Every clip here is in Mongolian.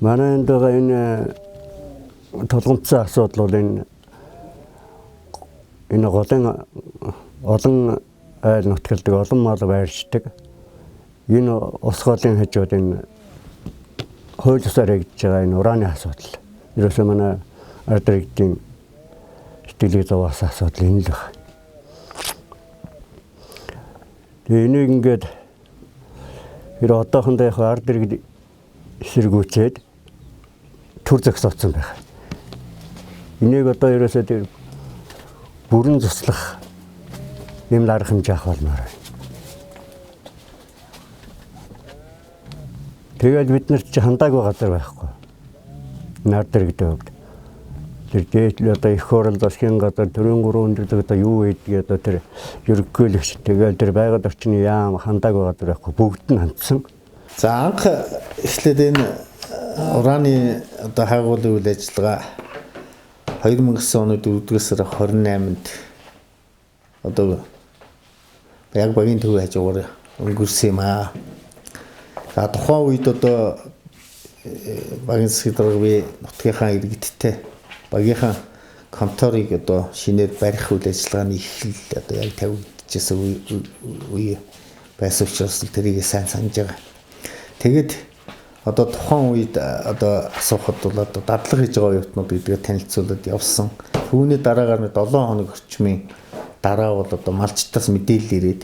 Манай энд байгаа энэ толгомцсон асуудал бол энэ олон айл нутгалдаг олон мал байршдаг. Энэ ус голын хажууд энэ хууль ёсоор яригдж байгаа энэ ураны асуудал. Ерөөсөө манай ард иргэдийн сэтгэлийг зовоос асуудал энэ л байна. Тэгээ энийг ингээд одоохондоо яг ард иргэд эсэргүүцээд төр зогсооцсон байх. Энийг одоо ерөөсөө тэр бүрэн туслах юм арга хэмжээ авах болмоор байна. Тэгээд бид нар чи хандаагүй газар байхгүй. Нард иргэдэг хувьд. Тэр дээдл одоо их хурал засгийн газар төрийн 3 өндөрдөг одоо юу хийдэг одоо тэр ерөнхийлөгч тэгээд тэр байгаль орчны яам хандаагүй газар байхгүй. Бүгд нь хандсан. За анх эхлээд энэ ураны одоо хайгуулын үйл ажиллагаа 2009 оны 4-р сарын 28-нд одоо яг багийн төвийн хажуугаар өнгөрсөн юм аа. За тухайн үед одоо багийн засгийн дарга нутгийнхаа иргэдтэй багийнхаа конторыг одоо шинээр барих үйл ажиллагааны эхлэл одоо яг тавигдчихсан үе байсан учраас тэрийг сайн санаж байгаа. Тэгэд одоо тухайн үед одоо асуухад бол одоо дадлага хийж байгаа оюутнууд гэдгээ танилцуулаад явсан. Түүний дараагаар 7 хоног орчмын дараа бол одоо малчтаас мэдээлэл ирээд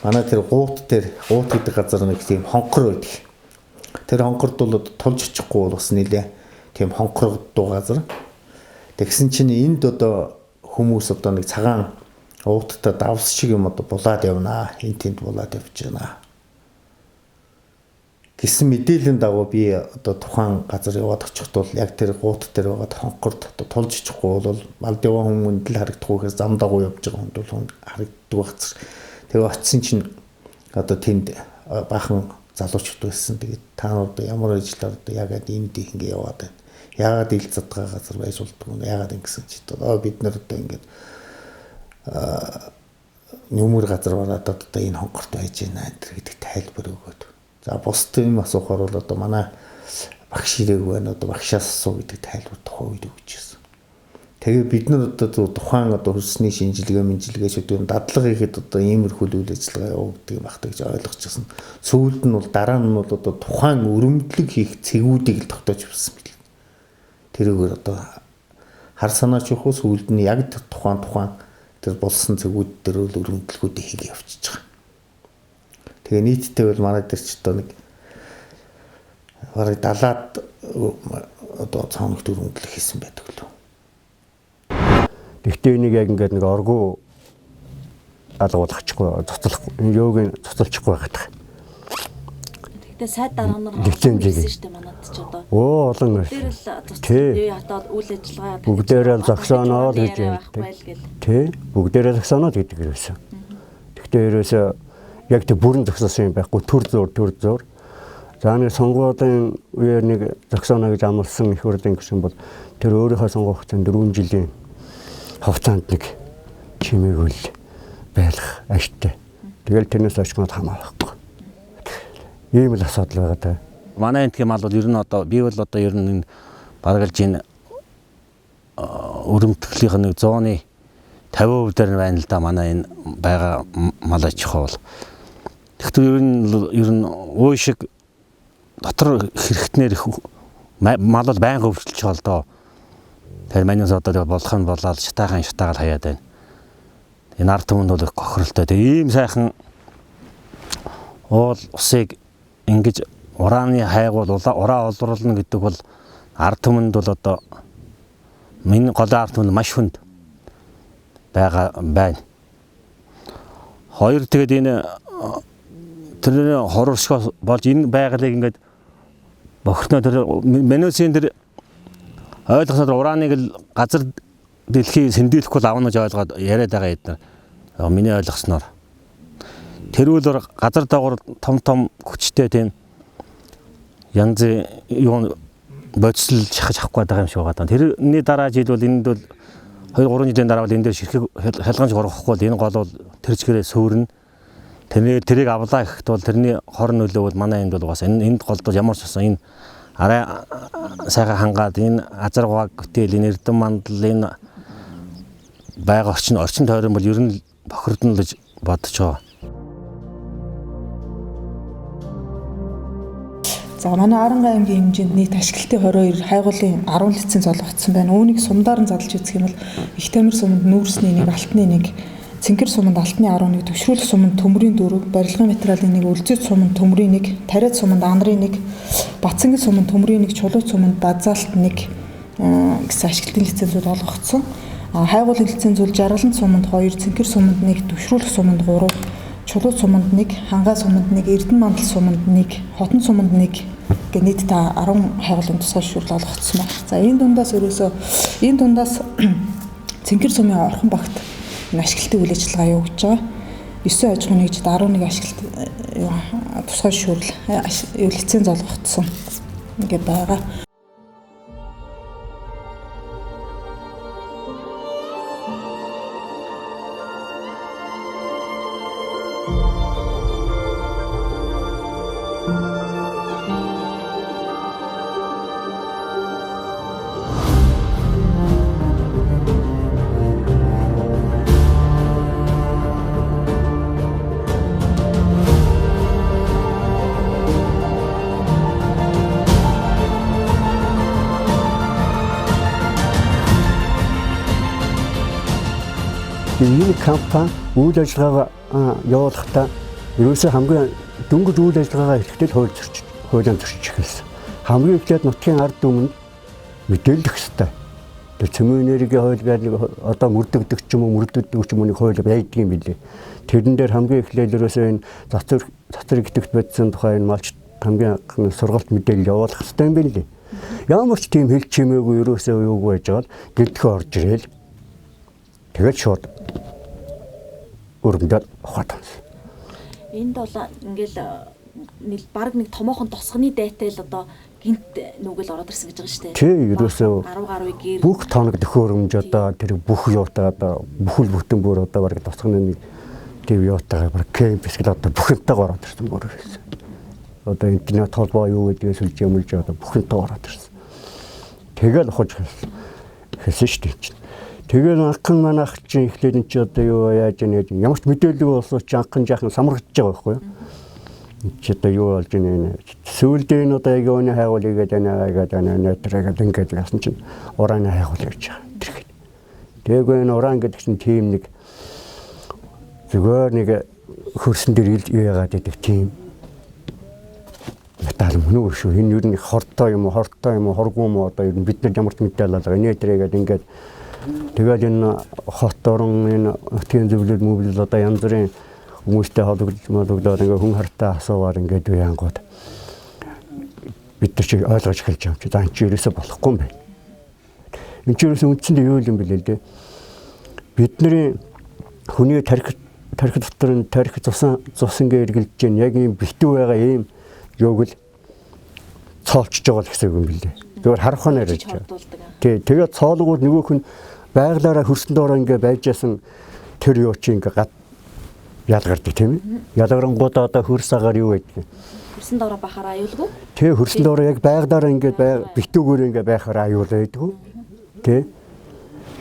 манай тэр гуут гэдэг газар нэг тийм хонхор байдаг. Тэр хонхорд бол тулж очихгүй бол бас нэлээ тийм хонхордуу газар. Тэгсэн чинь энд одоо хүмүүс одоо нэг цагаан ууттай давс шиг юм одоо булаад явнаа. Энд тэнд булаад явж байна. Гэсэн мэдээллийн дагуу би одоо тухайн газар яваад очихд бол яг тэр гуут дээр байгаа хонхорд одоо тулж очихгүй бол малдиваа хүмүүнд л харагдахгүйээс зам дагуу явж байгаа хүнд бол харагддаг газар. Тэгээ очисон чинь одоо тэнд бахан залуучууд байсан. Тэгээд та нар одоо ямар ажиллаар одоо яагаад энд ингэ яваад байна? Яагаад ил задгаа газар байж болдгоо юм? Яагаад ингэсэн чи бид нар одоо ингээд нүмер газар бараад одоо энэ хонхорт байж байна гэдэг тайлбар өгөөд. За бусд юм асуухаар бол одоо манай багш ирээг байна одоо багшаас асуу гэдэг тайлбар тухайн үед өгчээсэн. Тэгээ бид нар одоо тухайн одоо хөлсний шинжилгээ шүдэн дадлага хийхэд одоо иймэрхүү үйл ажиллагаа явуулдаг юм багтаа гэж ойлгочихсон. Сүүлд нь бол дараа нь бол одоо тухайн өрөмдлөг хийх цэгүүдийг л тогтоож явсан бил. Тэрүүгээр одоо хар санаач явах сүүлд нь яг тухайн тэр болсон цэгүүд дээр л өрөмдлгүүдийг хийгээ явчихж байгаа. Тэгээ нийтдээ бол манай дээр ч одоо нэг бараг 70-аад одоо цаанагт өрөмдлөг хийсэн байдаг л. Тэгтээ энийг яг ингээд нэг оргуу алгуулчихгүй цоцолчихгүй байгаа. Тэгтээ сайд дараа нар хийсэн шүү дээ манад ч одоо. Олон байна. Тэр л цоцол хатаад үйл ажиллагаа бүгдээрээ зогсооноо гэж байдаг. Тий. Бүгдээрээ зогсооноо гэдэг юусэн. Тэгтээ ерөөсөө яг тэр бүрэн зогсоосон юм байхгүй төр зөөр. За нэг сонгуулийн үеэр нэг зогсооно гэж амласан их хурлын гишүүн бол тэр өөрийнхөө сонгох хугацаанд 4 жилийн хугацаанд нэг чимээгүүл байлах ашигтай. Тэгэл тэрнээс очгонод хамаахгүй. Ийм л асуудал байгаа даа. Манай энэ мал бол ер нь одоо би бол одоо ер нь баргалж энэ өрөмтгөлийн нэг 100-ны 50% дээр байна л да манай энэ байгаа мал аж ахуй бол. Тэгвэл ер нь өө шиг дотор хэрэгтнэр их мал бол байнга өвчлөж байгаа л доо. Тэр манайс одоо болох нь болоод шатаагаал хаяад байна. Энэ ард түмэнд бол гохролтой. Тэгээ ийм сайхан уул усыг ингэж ураны хайгуул ураа олруулна гэдэг бол ард түмэнд бол одоо миний голын ард түмэнд маш хүнд байна. Хоёр тэгээд энэ тэр хорорсгоос болж энэ байгалыг ингээд бохирдно тэр менюсийн тэр ойлгосоор ураныг л газар дэлхий сэндүүлэхгүй авна гэж ойлгоод яриад байгаа эдгээр. Миний ойлгосноор тэрүүл газар доогор том хүчтэй тийм янзын юу бодисл шахаж авахгүй байгаа юм шиг байгаа. Тэрний дараа жил бол энд бол 2-3 жилийн дараа бол энэ дээр ширхэг хялгамж гороххгүй бол энэ гол бол тэр чигээрээ сөөрнө. Тэрийг авлаа гэхэд бол тэрний хорон нөлөө бол манай энд бол бас энд голдол ямар ч болсон энэ арай сайхан хангаад энэ азар готэл энэ эрдэм мандал энэ байга орчин тойрон бол ер нь бохирдно гэж бодож байгаа. За манай Аранга аймгийн хэмжээнд нийт ашиглалтын 22 хайгуулын 10 лиценз олгогдсон байна. Үүнийг сумдаар нь задлж үзэх юм бол Их Тамир суманд нүүрсний 1, алтны 1, Цэнгэр суманд алтны 11, Төвшрүүлх суманд төмрийн 4, барилгын материалын 1, Үлзэд суманд төмрийн 1, Тариад суманд анрын 1, Бацангид суманд төмрийн 1, Чулуут суманд базаалт 1 гэсэн ашиглалтын лицензүүд олгогдсон. Хайгуулын лиценз бол Жаргалан суманд 2, Цэнгэр суманд 1, Төвшрүүлх суманд 3, Чулуут суманд 1, Хангаа суманд 1, Эрдэнэ мандал суманд 1, Хотон суманд 1 гэ нийт 10 хайгуулын тусгай шүүрэл олгогдсон байна. За энэ дундаас Цэнгэр сумын Орхон багт ашиглалтын үйл ажиллагаа явуулж байгаа. 9 аж ахуйн нэгжид 11 ашиглалт тусгай шүүрэл лиценз олгогдсон ингээ байгаа. Энэ компани үйл ажиллагаагаа явуулахдаа ерөөсөө хамгийн дөнгөж үйл ажиллагаагаа эхлэхдээ хуулийн зөрчиж эхэлсэн. Хамгийн эхлээд нутгийн ард түмэнд мэдээлэх хэрэгтэй. Тэр цөмийн энергийн хууль гэдэг одоо мөрдөгдөг ч юм уу нэг хууль байдаг юм билээ. Тэрэн дээр хамгийн эхлээд ерөөсөө энэ цацар итгэвч байдсан тухай энэ малч хамгийн сургалт мэдээлэл явуулах хэрэгтэй юм билээ. Ямар ч тийм хэл чимээгүй ерөөсөө юуг байж байгаа л гэдгөө орж ирээл. Тэгээд шууд өргөндөө ухаад байна. Энд бол ингээл баг нэг томоохон тосгоны дайтай л одоо гинт нүгэл ороод ирсэн гэж байгаа шүү дээ. Тий, ерөөсөө 10 гаруй гэр бүх тоног төхөөрөмж одоо тэр бүх юутаа одоо бүхэл бүтэн бүр одоо баг тосгоны нэг тийм юутаа баг кемпс гэдэг одоо бүхэнтэй ороод ирсэн бүр байсан. Одоо интернет холбоо юу гэдгийг сүлж юмж одоо бүхэнтэй ороод ирсэн. Тэгэл ухаж хэлсэн шүү дээ. Тэгээд анхан манайх чинь эхлээд энэ чи одоо юу яаж яаж ямар ч мэдээлэл болсон чи анхан жаахан самрагдж байгаа байхгүй юу? Чи одоо юу болж байна нэ? Сүүлдээ энэ одоо яг өөний хайгуул игээд нэтрэгээд ингээд яасан чинь урааны хайгуул гэж байгаа. Тэрхэд. Тэгээгөө энэ уран гэдэг чинь тийм нэг зүгээр нэг хөрсөн дээр яагаад гэдэг тийм метал мөн үү шүү. Энэ юу нэг хортой юм уу, хоргүй юм уу одоо бид нар ямар ч мэдээлэл алга нэтрэгээд ингээд тэгэл энэ хот орон энэ нутгийн зөвлөл мөвлөл одоо янз бүрийн хүмүүстэй холбогдоод ингээ хүн хартаа асуугаар ингээд яангууд бид нар чи ойлгож эхэлж байгаа юм чи за энэ чи ерөөсө болохгүй юм байна. Энэ чи ерөөсө үндсэндээ юу юм бэлээ л дээ. Бидний хүний тархи дотор нь тархи цуснгээ эргэлж чинь яг ийм битүү байгаа ийм юуг л цоолчж байгаа л гэсэн үг юм бэлээ. Зүгээр харах хоноор ярьж байгаа. Тий, тэгээд цоолгууд нөгөөх нь байглаараа хөрсөн доороо ингээ байж ясан тэр юу чи ингээ ялгардаг тийм ээ. Ялгарангуудаа одоо хөрс агаар юу гэдэг. хөрсөн доороо бахаар аюулгүй. Тий, хөрсөн доороо яг байглаараа ингээ битүүгээр ингээ байхаар аюул байдгүй. Тий.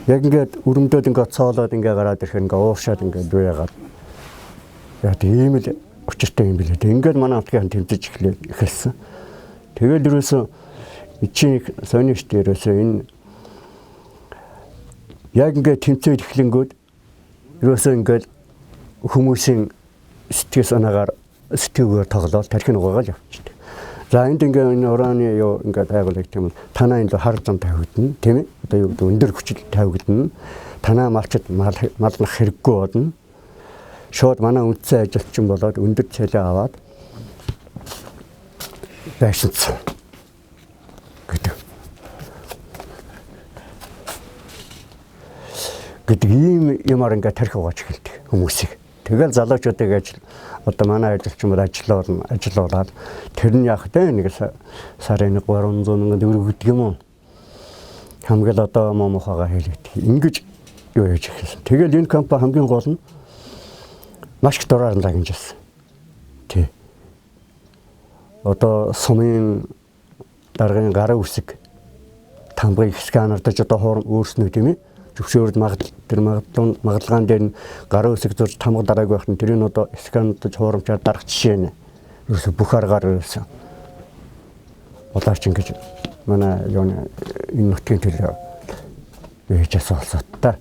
Яг ингээ өрөмдөд ингээ цоолоод ингээ гараад ирэх ингээ ууршаад ингээ дууягаад. Яг тийм л учиртай юм билээ. Ингээд манай хотгийн тэмцэж эхэлсэн. Тэгэл ерөөсөө чи сони штэ ерөөсөө энэ яг ингээд тэмцээд эхлэнгүүд ерөөсөө ингээд хүмүүсийн сэтгэл санаагаар сэтгэвээр тоглоод тархин угаагаад явчихдаг. За энд ингээд энэ ураны юу ингээд байгуулдаг тийм танаа энэ хар зам тавигдана тийм ээ. Одоо юу гэдэг өндөр хүчил тавигдана. Танаа малчд малнах хэрэггүй болно. Шууд манай үндсэн ажилчин болоод өндөр цалин аваад байшинцсан гэдэг. Гэдэг ийм юмар ингээд тарих угааж эхэлдэг хүмүүсийг. Тэгэл залуучуудыг одоо манай ажилчмууд ажиллуулаад тэр нь яг тэ нэг сарын 300 мянган төгрөг гэдэг юм уу. Хамгийн одоо момохоогоо хэлээд ингэж юу яаж эхэлсэн. Тэгэл энэ компани хамгийн гол нь маш их дураар лагинжсэн. Тий. Одоо сумын даргын гарын үсэг тамгыг сканердаж одоо хоорон өөрснөө тийм ээ зөвшөөрөл магадлалгаан дээр нь гарын үсэг зурж тамга дарааг байх нь тэрийг одоо сканердаж хооромжаар дарах жишээ нэ. Ерөөсө бүх аргаар ерөөсө удаач ингэж манай энэ нутгийн төлөө хийж асуулсааттай.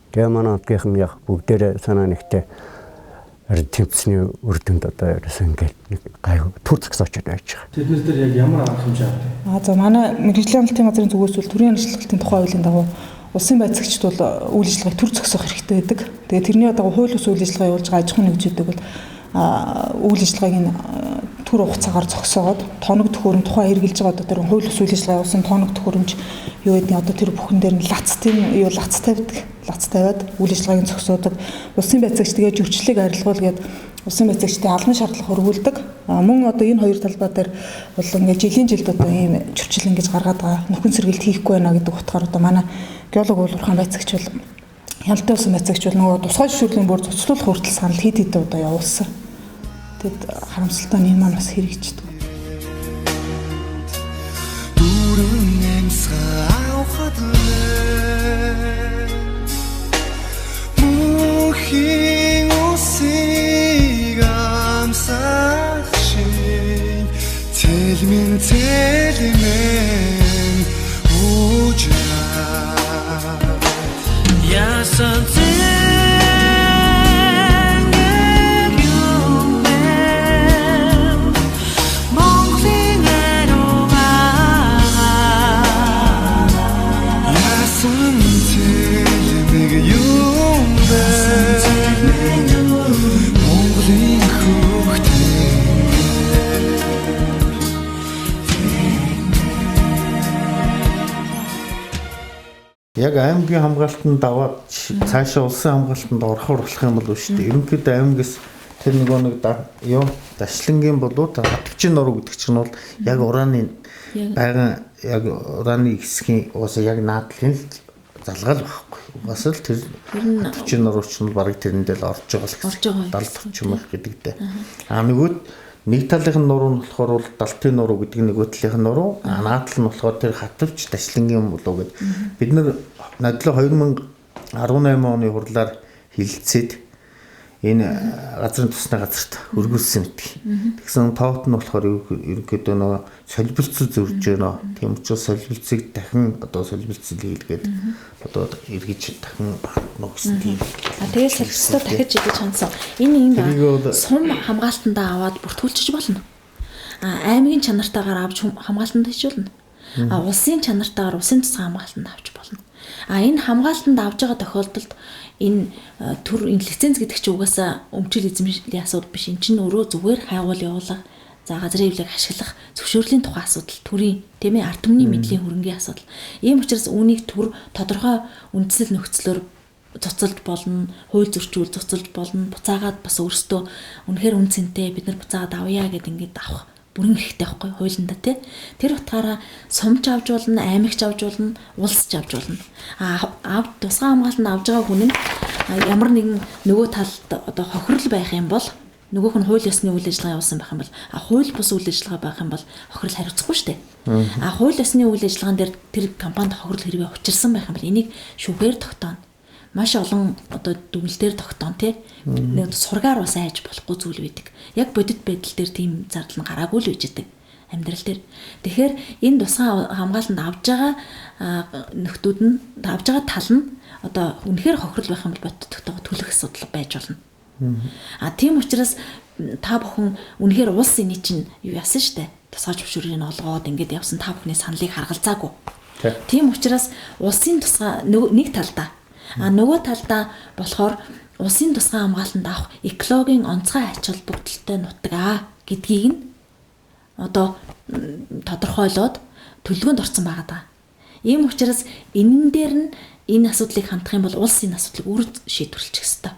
Тэгээ манай нутгийнхан яг бүгдээрээ санаа нэгтэй тэмцсний үр дүнд одоо ерөөсө ингээд нэг гайгүй төр згс очоод байж байгаа. Тэднээс дээр яг ямар арга хэмжээ авдаг? За манай мэргэжлийн амлалтын газрын зүгээс бол төрийн ажиллагчдын тухай хуулийн дагуу улсын байцаагчид бол үйл ажиллагааг төр зогсоох хэрэгтэй байдаг. Тэгээ тэрний дагуу хууль ус үйл ажиллагаа явуулж байгаа аж ахуйн нэгжүүдэд бол үйл ажиллагааг нь төр хугацаагаар зогсоогоод тоног төхөөрөм тухай хэрэгжилж байгаа одоо тэр хууль ус үйл ажиллагаа явуулсан тоног төхөөрөмж юу гэдэг нь одоо тэр бүхэн дээр нь лац тавьдаг. Лац тавиад үйл ажиллагааг нь зогсоодог. Улсын байцаагч тэгээ зөвчлөлийг арилгуулгээд улсын байцаагчдын албан шаардлага хөрвүүлдэг. Мөн одоо энэ хоёр талбай дээр бол ингээд жилийн жилд одоо ийм зөрчил ингэж гаргаад байгаа. Нөхөн сэргийлт хийхгүй байна гэдэг утгаар одоо манай геолог уулуурхан байцаагч бол хяналтын улсын байцаагч бол нөгөө тусгай зөвшөөрлийн бүр цуцлуулах хүртэл санал хэд удаа явуулсан. Тэгэд харамсалтай нь энэ маань бас хэрэгждэг. Дүүрэн эмсгээ авахад мөнхийн усыг амсах шиг цэлмэн уужраа яасан Яг аймгийн хамгаалтанд аваад цаашаа улсын хамгаалтанд орохоор болох юм бол шүү дээ. Ерөнхийдөө аймгаас тэр нэг дашлангийн болоод хатгчин нуруу гэдэг чинь бол яг ураны байгаан яг ураны хэсгийн уусаа яг наадлын залгаал байхгүй. Бас л тэр хатгчин нуруу чинь бараг тэрэндээ л орж байгаа л гэсэн. 70 40 мах гэдэгтэй. Нөгөөд нэг талынх нь нуруу нь болохоор бол далтын нуруу гэдэг нөгөө талынх нь нуруу, наадал нь болохоор тэр хатвч дашлангийн болоо гэд бид нар надлаа 2018 оны хурлаар хилцээд энэ газрын тусны газарт өргүүлсэн мэт. Тэгсэн тоот нь болохоор ерөнхийдөө нөгөө солилцол зөрж байна. Тийм учраас солилцыг дахин одоо солилцол хийлгээд одоо эргэж дахин ногсон тийм. Тэгээд солилцолоо дахиж хийж хандсан. Энэ сум хамгаалтандаа аваад бүртгүүлчих болно. Аймгийн чанартаагаар авч хамгаалтанд хийж болно. Улсын чанартаагаар улсын тусгай хамгаалтанд авч болно. Энэ хамгаалтанд авж байгаа тохиолдолд энэ төр энэ лиценз гэдэг чинь угаасаа өмчил эзэмшлийн асуудал биш. Энд чинь өөрөө зүгээр хайгуул явуулах, за газрын эвлэг ашиглах, зөвшөөрлийн тухай асуудал, төрийн тийм ээ ард түмний мэдлийн хөрөнгийн асуудал. Ийм учраас үүнийг төр тодорхой үндэслэл нөхцлөөр цуцалж болно, хууль зөрчүүл цуцалж болно, буцаагаад бас өөрсдөө үнэхээр үн цэнтэй бид нар буцаагаад авъя гэд ингээд авах бүрэн хэрэгтэй байхгүй хуулиндаа тий. Тэр утгаараа сумч авч болно, аймагч авч болно, улсч авч болно. Тусгай хамгаалтанд авж байгаа хүн нь ямар нэгэн нөгөө талд одоо хохирол байх юм бол нөгөөх нь хууль ёсны үйл ажиллагаа явуулсан байх юм бол хууль бус үйл ажиллагаа байх юм бол хохирол хариуцахгүй шүү дээ. Хууль ёсны үйл ажиллагаан дээр тэр компанид хохирол хэрвээ учирсан байх юм бол энийг шүүхээр тогтооно. Маш олон одоо дүгнэлтээр тогтоон тий. Нэг сургаар бас айж болохгүй зүйл байдаг. Яг бодит байдал дээр тийм зардал нь гараагүй л үжидэг амьдрал дээр. Тэгэхээр энэ тусгай хамгаалтанд авж байгаа нөхдүүд нь авж байгаа тал нь одоо үнэхээр хохирол байх юм бол бодит тогтоогоо төлөх асуудал байж болно. Тийм учраас та бүхэн үнэхээр улс эний чинь юу яасан штэ. Тусгай зөвшөөрлийн олгоод ингээд явсан та бүхний саналыг харгалзаагүй. Тийм учраас улсын тусгай нэг талдаа нөгөө талдаа болохоор улсын тусгай хамгаалтанд авах экологийн онцгой ач холбогдолтой нутаг гэдгийг нь одоо тодорхойлоод төлөвлөгөөнд орсон байгаа. Ийм учраас энэн дээр нь энэ асуудлыг хандах юм бол улс энэ асуудлыг үр шийдвэрлэх ёстой.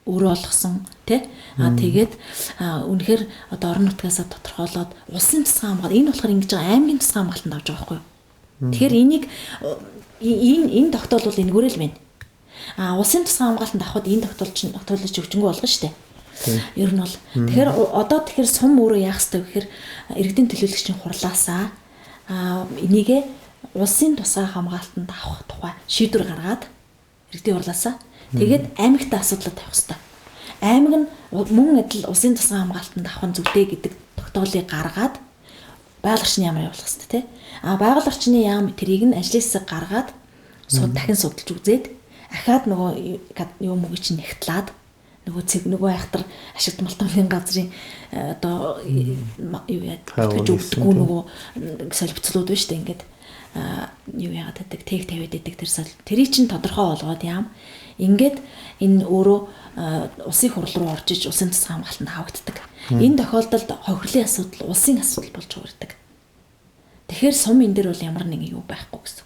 Өөрөө олгосон тий. Тэгээд үнэхээр одоо орон нутгаас тодорхойлоод улсын тусгай хамгаалалт энэ болохоор ингэж байгаа аймгийн тусгай хамгаалтанд авч байгаа байхгүй юу? Тэгэхээр энийг энэ тогтоолвол энэгээрээ л байна. Улсын тусгай хамгаалтанд авахд энэ тогтоолж өвчнгөө болгоно шүү дээ. Ер нь бол тэгэхээр одоо сум өөрөө яах ёстой вэ гэхээр иргэдийн төлөөлөгчийн хурлаасаа энийгээ улсын тусгай хамгаалтанд авах тухай шийдвэр гаргаад иргэдийн хурлаасаа тэгээд аймагтай асуудлыг тавих хэрэгтэй. Аймаг нь мөн адил улсын тусгай хамгаалтанд авах зүйтэй гэдэг тогтоолыг гаргаад байгаль орчны яамаар явуулах хэрэгтэй тий. Байгаль орчны яам тэрийг нь ажлын хэсэг гаргаад дахин судалж үзээд ахаад нөгөө юу мөгийг чинь нягтлаад нөгөө айхтар ашигт малтын газрын одоо юу яад гэж өгдөггүй нөгөө солилцлууд байна шүү дээ ингээд юу яагаад гэдэг тэг тавиад идэг тэрийг чинь тодорхой болгоод яам ингээд энэ өөрөө улсын хурал руу орж иж улсын тусгай хамгаалтанд хавагддаг. Энэ тохиолдолд хохирлын асуудал улсын асуудал болж хувирдаг. Тэгэхээр сум энэ дэр бол ямар нэг юу байхгүй гэсэн.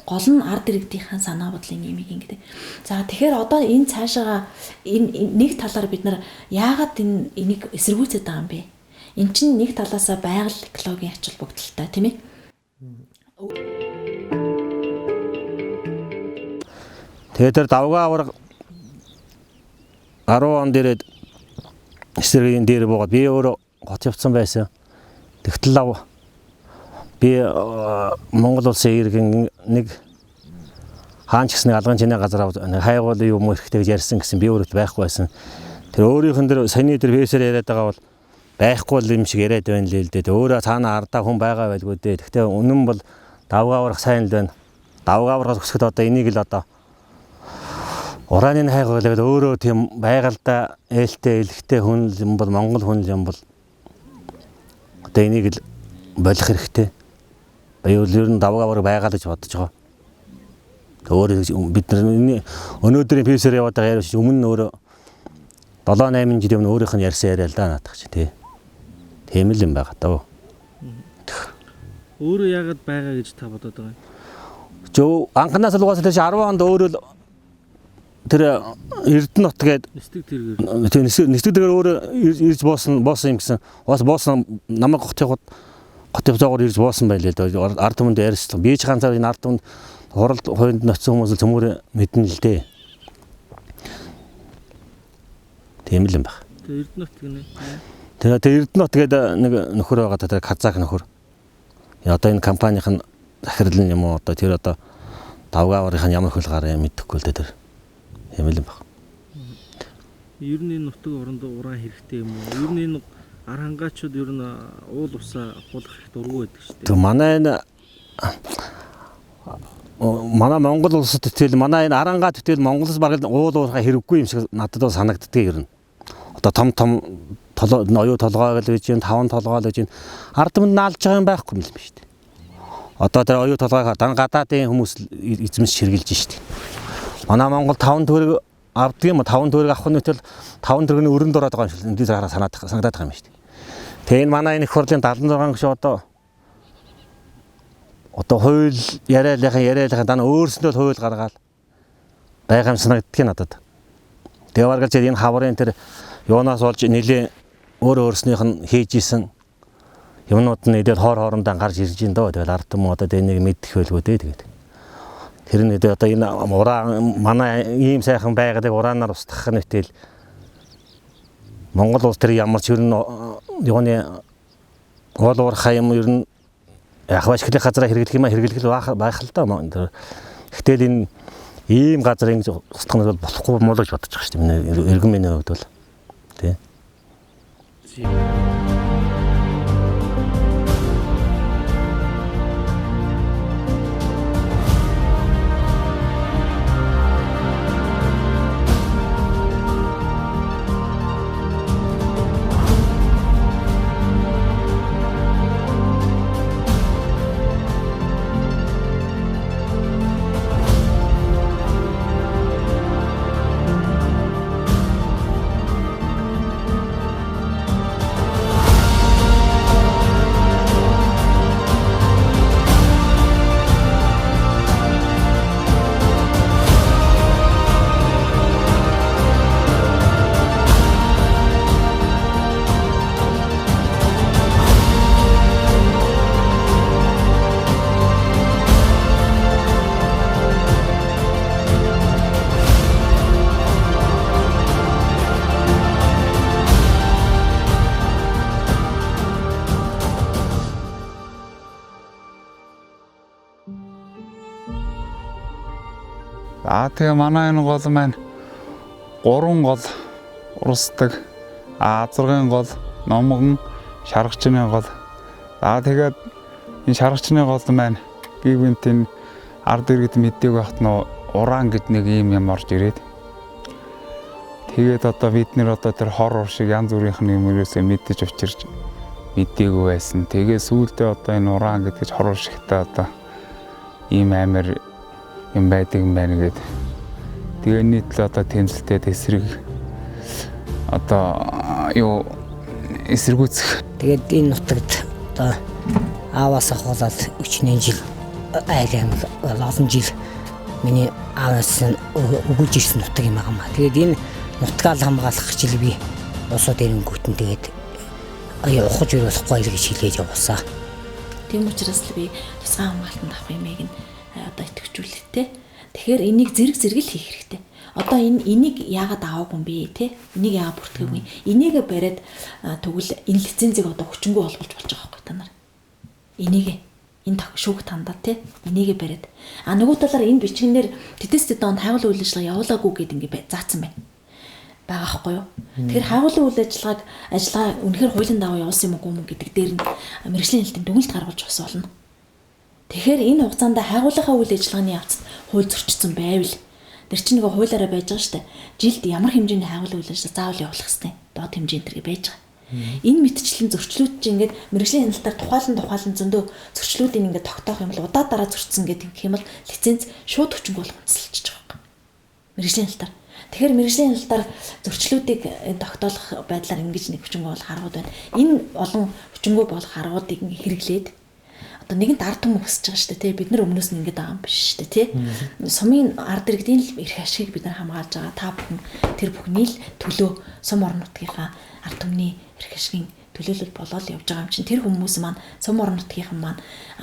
Гол нь ард иргэдийнхэн санаа бодлын нэмийг ингэдэг. За тэгэхээр одоо энэ цаашаага энэ нэг талаар бид нар яагаад энийг эсэргүүцээд байгаа юм бэ? Эн чинь нэг талаасаа байгаль экологийн ач холбогдолтой тийм ээ. Тэгээд тэр давгаа авраг 10 он дээрээ эсрэгийн дээр буугаад би өөрөө гот явцсан байсан. Тэгтэл лав би Монгол улсын иргэн нэг хаанч гэсний алган чиний газар хайгуул юм эрэхтэйг ярьсан гэсэн би өөрөө байхгүй байсан. Тэр өөрийнх нь тэр саяны тэр фэйсээр яриад байгаа бол байхгүй юм шиг яриад байна л дээ. Өөрөө цаана ардаа хүн байгаа байлгүй дээ. Гэхдээ үнэн бол давгаа аврах сайн л байна. Давгаа аврахаас өсгөд одоо энийг л одоо ураны хайгуулаад өөрөө тийм байгальда ээлтэй элхтэй хүн юм бол Монгол хүн юм бол одоо энийг л болох хэрэгтэй. Баян ер нь давгаа авраг байгаа л гэж бодож байгаа. Өөрөө бид нар өнөөдрийн пьесээр яваад байгаа яриа өмнө нь өөрөө 7-8 жил өмнө өөрийнх нь ярьсан яриа л да наадах чи тий. Тийм л юм байгаа даа. Өөрөө яагаад байгаа гэж та бодоод байгаа юм? Жоо анханаас л угаасаа тэр 10 онд өөрөө тэр Эрдэнэ нут гээд нэстэг тэргээр нэстэг тэргээр өөрөө ирж боосон юм гэсэн. Боосон намайг гот явцаагаар ирж боосон байлээ дээ. Ард түмэнд ярьсан. Би ч ганцаар энэ ард түмэнд хуралд хойнд ноцсон хүмүүс л цөмөр мэднэ л дээ. Тийм л юм байна. Тэр Эрдэнэ нут гэнэ. Тэгээд Эрдэнэ нут гээд нэг нөхөр байгаа тэр Казак нөхөр. Одоо энэ компанийн захирал юм уу одоо тэр одоо давгаа аврахын ямар хөл гараа мэдэхгүй л дээ тэр. Тийм л юм байна. Ер нь энэ нутаг оронд уран хэрэгтэй юм уу? Ер нь энэ ар хангаачууд ер нь уул усаа хулах их дургүй байдаг шүү дээ. Тэг манай Монгол улсад тэгэл манай энэ арангаа тэгэл Монголоос бараг уул уурхай хэрэггүй юм шиг надад санагддаг ер нь. Одоо том оюу толгой гэж байна, 5 толгой гэж байна. Ард түмэнд наалж байгаа юм байхгүй юм шүү дээ. Одоо тэр оюу толгойг гадаадын хүмүүс эзэмс ширгэлж шүү дээ. Манай Монгол 5 төгрөг авдаг юм, 5 төгрөг авах нь үтэл 5 төгрөгийн өрөнд ороод байгаа юм шиг энэ зэрэг санагдаад байгаа юм шүү дээ. Тэгээ энэ манай энэ их хурлын 76 гишүүн одоо хууль яриалахын дана өөрсөндөө хууль гаргаад байгаа юм санагддаг надад. Тэгээ баргалж энэ хаврын тэр юунаас болж нэлээ өөрснийх нь хийж исэн юмнууд нь идээд хоорондоо гарч ирж ин дөө. Тэгэл ард түмэн одоо энийг мэдэх байлгүй дээ тэгээд. Тэр нь одоо энэ уран манай ийм сайхан байгалыг ураанаар устгах нь үтэл Монгол улс тэр ямар ч ер нь юуны уул уурхай юм ер нь яг ашиглах газараа хэрэглэх юм байх л да. Гэтэл энэ ийм газар ингэж устгах нь болохгүй муу л гэж бодож байгаа шүү дээ. Иргэн миний хувьд бол тий. Тэгээ манай энэ гол маань 3 гол урсдаг. 6 гол, номгон, шаргачны гол. Тэгээд энэ шаргачны гол маань гигвинтийн ард иргэд мэддэг байхад нөө уран гэд нэг юм орж ирээд. Тэгээд одоо бид нэр одоо тэр хор шиг янз бүрийнх нь юмрээсээ мэдэж учирч мэдээгүй байсан. Тэгээ сүүлдээ одоо энэ уран гэдгийж хор шигтээ одоо ийм амар юм байдаг юм байна гэд. Тэгээ нийтлээ одоо тэмцэлтэд эсрэг одоо юу эсэргүүцэх. Тэгээд энэ нутагт одоо ааваас ахуулаад 40 жил айлын олон жил миний ааваас өгүүлж ирсэн нутаг юм аа. Тэгээд энэ нутгаал хамгаалах гэж би усууд эрэнгүүтэн тэгээд ухаж өрөөлөхгүй гэж хэлээж явуулсан. Тийм учраас л би тусгай хамгаалтанд авах юмыг нь одоо итгэжүүлэхтэй. Тэгэхээр энийг зэрэг л хийх хэрэгтэй. Одоо энийг яагаад аваагүй юм бэ те? Энийг яагаад бүртгэв юм? Энийг бариад тэгвэл энэ лицензийг одоо хүчингү болгож болж байгаа байхгүй та нар. Энийг энэ шүүх тандаа те? Энийг бариад. Нөгөө талаар энэ бичгнэр тэтэс тэдэн хайгуул үйл ажиллагаа явуулаагүй гэдэг ингээд заасан байна. Байгаа байхгүй юу? Тэгэхээр хайгуулын үйл ажиллагаа үнэхээр хуулийн дагуу явуулсан юм уу гэдэг дээр нь мэргэжлийн хэлтийн дүгнэлт гаргуулж бас болно. Тэгэхээр энэ хугацаанд хайгуулынхаа үйл ажиллагааны явцад хууль зөрчсөн байвал тэр чинь нэг хуулиараа байж байгаа шүү дээ. Жилд ямар хэмжээний хайгуулын үйл ажиллагаа заавал явуулах хэрэгтэй. Доод хэмжээ энэ байж байгаа. Энэ мэтчлэн зөрчлүүд чинь ингээд мэргэжлийн хяналтаар тухайлан зөндөө зөрчлүүдийг ингээд тогтоох юм бол удаа дараа зөрчсөн гэдэг юм бол лиценз шууд хүчинг болох үндэслэлж байгаа юм. Мэргэжлийн хяналтаар. Тэгэхээр мэргэжлийн хяналтаар зөрчлүүдийг тогтоолох байдлаар ингэж нэг хүчинг болох аргууд байна. Энэ олон хүчингүү болох аргуудыг хэрэглээд одоо нэгэнт ард түмэн өсөж байгаа шүү дээ тий бид нар өмнөөс нь ингэж байгаа юм биш шүү дээ тий сумын ард иргэдийн эрх ашиг бид нар хамгаалж байгаа та бүхэн тэр бүхний л төлөө сум орон нутгийнхаа ард түмний эрх ашигын төлөөлөл болоод явж байгаа юм чинь тэр хүмүүс маань сум орон нутгийнхан маань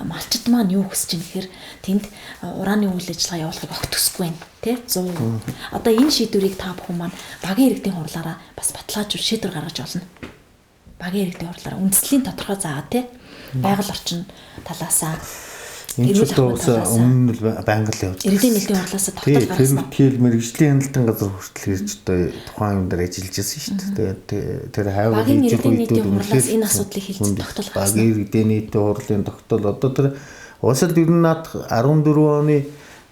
малчид маань юу хүсэж байна гэхээр тэнд урааны үйл ажиллагаа явуулахыг огт төсөхгүй байна тий 100%. Одоо энэ шийдвэрийг та бүхэн маань багийн иргэдийн хурлаараа бас баталгаажуул шийдвэр гаргаж олно. Багийн иргэдийн хурлаараа үндэслэлийн тодорхой заагаа тий байгаль орчин талаасаа энэ ч удаа өмнө нь байнга л явж иргэдийн нийтийн хурлаасаа тогтоол гаргасан. Тэр мэргэжлийн хяналтын газар хүртэл ирж одоо тухайн юм дээр ажиллаж байсан шүү дээ. Тэгээд тэр хайгуул хийж байгаа нийтийн хурлаас энэ асуудлыг хэлж тогтоол гаргасан. Багийн иргэдийн нийтийн хурлын тогтоол одоо тэр улсад ер нь над 14 оны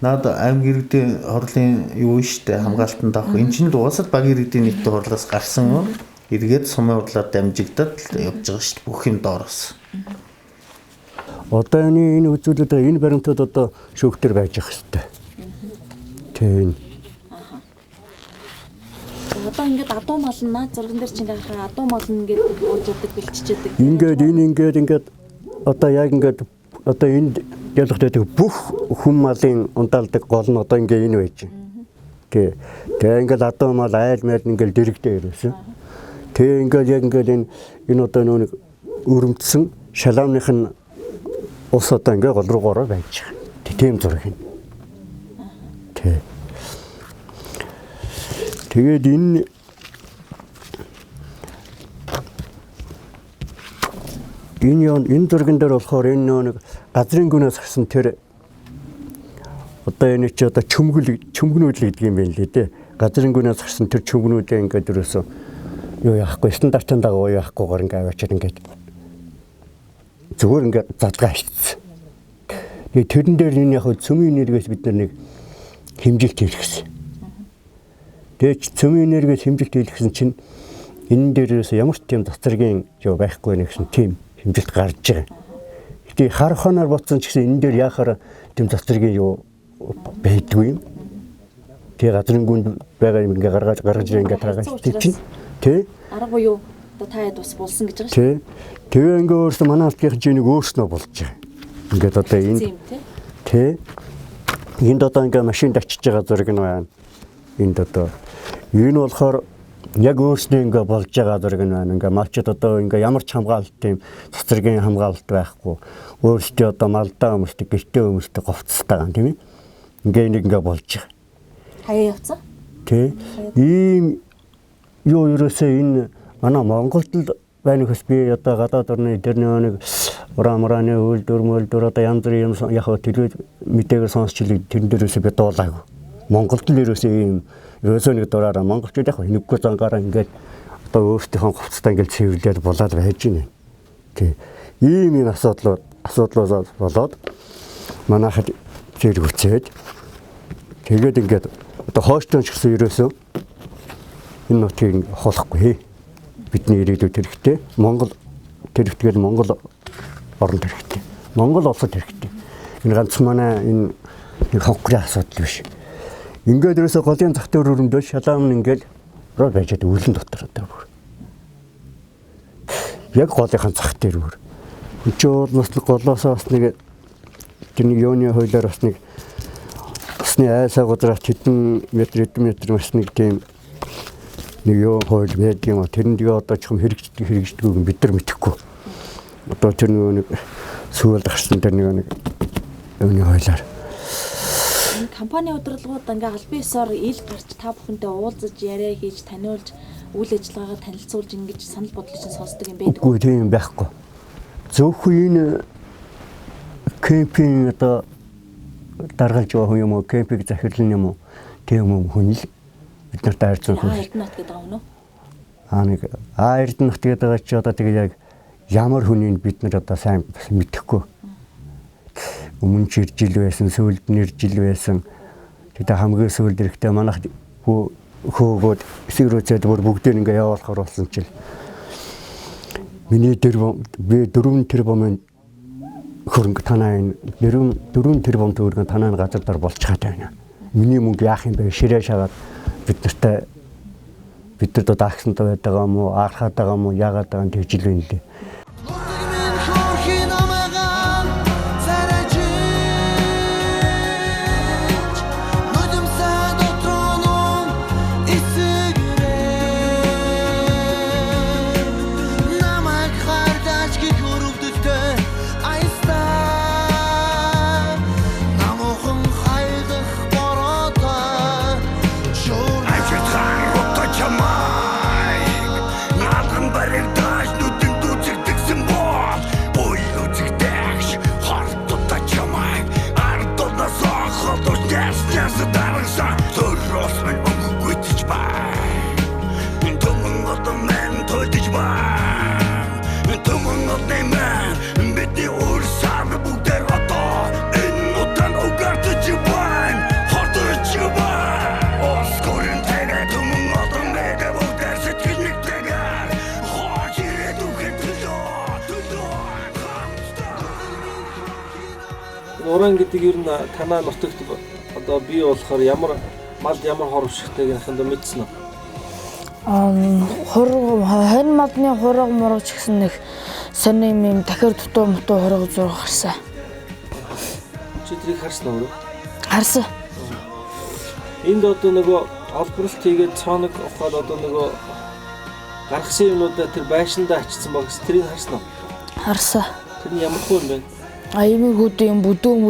над аймаг иргэдийн хурлын юу шүү дээ хамгаалтанд авах. Энэ чинь л улсад багийн иргэдийн нийтийн хурлаас гарсан эргээд сумын хурлаар дамжигдаад явж байгаа шүү дээ бүх юм доороос. Одоо энэ үзүүлэлт энэ баримтууд одоо шүүхтэр байж ах хэвээр. Тийм. Одоо ингээд адуу мал нь наад зурган дээр чинь гахаа адуу мал нь ингээд ууждаг бэлччихэд. Ингээд одоо яг ингээд одоо энд ялгахтай бүх хүм малын ундаалдаг гол нь одоо ингээд энэ байж байна. Тэгээ ингээд адуу мал айл мэл ингээд дэрэгдээ ирсэн. Тэгээ ингээд яг ингээд энэ одоо нэг өрөмтсөн шалаамных нь ус одоо ингээ гол руугаараа байж байгаа. Тийм зураг юм. Тэгээд энэ зурган дээр болохоор энэ нэг газрын гүнээс гарсан тэр одоо энэ чи одоо чөмгнүүд л гэдэг юм байна лээ дээ. Газрын гүнээс гарсан тэр чөмгнүүдээ ингээд ерөөсөө юу яахгүй стандартын дагуу яахгүйгээр ингээ аваачаад ингээд зүгээр ингээд задгаа хийсэн. Тэгээ тэрэн дээр энэ яг цөмийн энергиэс бид нэг хэмжилт хийлгэсэн. Тэгээ цөмийн энергиэс хэмжилт хийлгэсэн чинь энэ дээрээс ямар ч тийм цацрагийн юу байхгүй нэгсэн тийм хэмжилт гарч байгаа. Тэгээ хараханаар боцсон ч гэсэн энэ дээр яхаар тийм цацрагийн юу байдгүй юм. Тэгээ газрын гүнд байгаа юм ингээ гаргаж ингээ таагаад чинь тий арга буюу одоо таад бас болсон гэж байгаа шүү. Тий. Тэгээ ингээ өөрөөсөө манай алтгийнх чинь нэг өөрснөө болж байгаа. Ингээд одоо энэ тий. Энд одоо ингээ машинд очиж байгаа зураг нь байна. Энд одоо энэ болохоор яг өөрснөө ингээ болж байгаа зураг нь байна. Ингээ малчид одоо ингээ ямар ч хамгаалалт тийм цэцэргийн хамгаалалт байхгүй. Өөрсдөө одоо малдаа өмсдөг, гэртээ өмсдөг говцтайгаа тийм ээ. Ингээ нэг ингээ болж байгаа. Хаяа явцсан? Тий. Ийм юу ерөөсөө энэ манай Монголд л байна гэхс би одоо гадаад орны дээр нэг урааны үйлдвэр одоо янз бүрийн яг телевиз мэдээгээр сонсч илээ тэрэн дээрээс би дуулаагүй. Монголд л ерөөсөө нэг дураараа монголчууд яг нэггүй зангаараа ингээд одоо өөрсдийнхөө хувцастай ингээд цэвэрлээд болоод байж гинэ. Тий. Ийм асуудлууд болоод манайхад зэрэг үцээд тэгээд ингээд одоо хойштон ч гэсэн ерөөсөө энэ нутгийг холохгүй. Бидний ирээдүйд хэрэгтэй. Монгол хэрэгтэйгээр Монгол орнд хэрэгтэй. Монгол улсад хэрэгтэй. Энэ ганц манай энэ нэг хонхрын асуудал биш. Ингээд ерөөсөө голын зах дээр өрөндөө шалаам ингээд руу байжээд үлэн дотор одоо бүр. Яг голынхан зах дээр бүр. Чи бол бас голоосоо бас нэг тэрний юуны хойлоор бас нэг усны айсаа годрах хэдэн метр бас нэг тийм нэг юу хойл байдаг юм а. Тэрэнд яг одоо ч юм хэрэгждэггүй бид нар мэдэхгүй. Одоо тэр нэг сүүл гарсан тэр нэг юуны хойлоор компани удирдлагууд ингээ албан ёсоор ил гарч та бүхэнтэй уулзаж яриа хийж таниулж үйл ажиллагаагаа танилцуулж ингэж санал бодлыг чинь сонсдог юм байдаг. Үгүй тийм байхгүй. Зөвхөн энэ кемпинг одоо даргалж байгаа юм уу, кемпинг захирлан юм уу, тийм юм хүн л бид нарт хайрцаг хүн. Эрдэнэт гэдэг юм уу? Нэг Эрдэнэт гэдэг байгаа чи одоо тэгээ яг ямар хүнийг бид нар одоо сайн мэдэхгүй. Өмнө ч иржил байсан, сүүлд нэржил байсан. Тэгээд хамгийн сүүлд эрэхтэй манайх хөөгөөд эсрүүцээд бүгдээр ингээ явуулахар болсон чил. Миний би 4 тэрбум хөрөнгө танаа энэ 4 тэрбум төгрөг танаа газар дээр болчиход байна. Миний мөнгө яах юм бэ? Ширээ шагаад бид нарт даагсантай байдаг юм уу? Аахаад байгаа юм уу? Яагаад байгаа юм тэгж л байна лээ. Уран гэдэг ер нь танаа нутагт одоо бий болохоор ямар хор ушигтайг хандаа мэдсэн үү? Хонь модны хураг мурууч гэсэн нэг сони юм дахиад дутуу мотуу хураг зураг гарсан. Чи тэрийг харсан уу? Харсан. Энд одоо нөгөө олборлт хийгээд цооног ухаад одоо нөгөө гаргасан юмнуудаа тэр байшиндаа ачсан багс тэрийг харсан уу? Харсан. Тэр нь ямар хөө юм бэ? Аймагуудын бүдүүн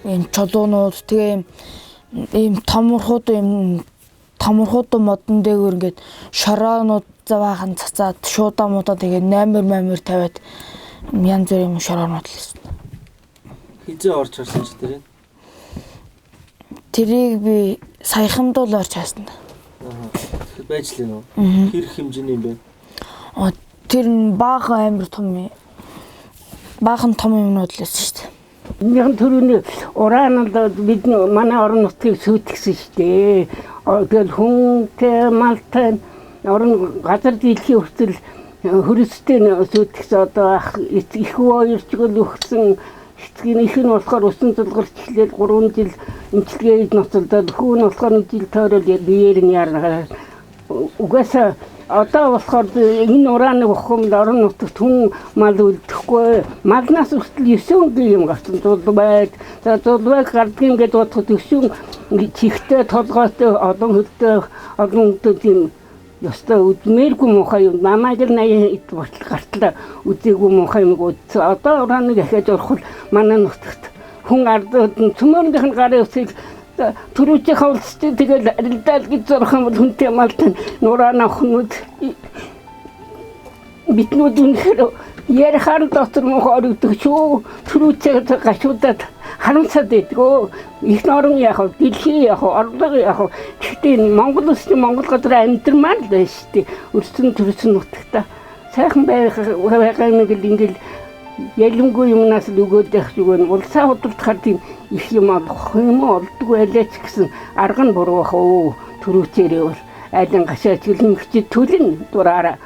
юм чулуунууд тэгээ ийм томорхууд модон дээгүүр ингээд шороонууд заваахан цацаад шуудаа муудаа тэгээ 8 тавиад янз бүрийн шороонууд л байсан. Хизээ орж харсан ч тэрийг? Тэрийг би саяхамд л орж харсан. Тэр байж л юм уу? Хэрэг хэмжээний юм бэ? Тэр нь баахан амар том юмнууд л байсан шүү дээ. Нэг төрөний ураанад бид манай орон нутгийг сүйтгэсэн шүү дээ. Тэгэл хүнтэй малтай орон газар дийлхийн хүртэл хөрөстэй сүйтгэсэн одоо их хоёрчгөл өгсөн эцгийн их нь болохоор усан зулгарч эхлээд 3 жил эмчилгээ ноцолдоод хүү нь болохоор 1 жил тойрол биеэр нь яарна. Угаасаа одоо болохоор энэ урааны ухамд орон нутагт хүн мал үлдэхгүй. Малнаас хүртэл 9 юм гарсан зулбайг. За зулбайг гардгийн гэдээ бодоход 9 чихтэй толгойтой олон хөлтэй тийм ёстой үдмээргүй муухай юм. Намайг л 80 болтол гартлаа үзээгүй муухай юм үзсэн. Одоо урааны дахиад ороход манай нутагт хүн ардууд цөмөрнийх нь гарын үсгийг түрүүчийн хавлцтай тэгэл арилдаал гэж зорох юм бол хүнтэй малтай нураана охнууд биднүүд үнэхээр ярихаар дотор мохоор өгдөг шүү. Түрүүчээ гашуудаад харамсаад байдгаа. Их орон яг дэлхий яг орлого яг гэхдээ Монгол улс Монгол газар амьдрмаар л байна шүү дээ. Өрсөн төрсөн нутагта сайхан байгаа нэг л ингээл ялангуяа юмнаас л өгөөд байх зүгээр улсаа худалдахаар тийм их юм олох юм олдгүй байлаач гэсэн арга нь буруу бах оо төрөөчээрээ бол айлан гашаач гэлэмгчид төлн дураараа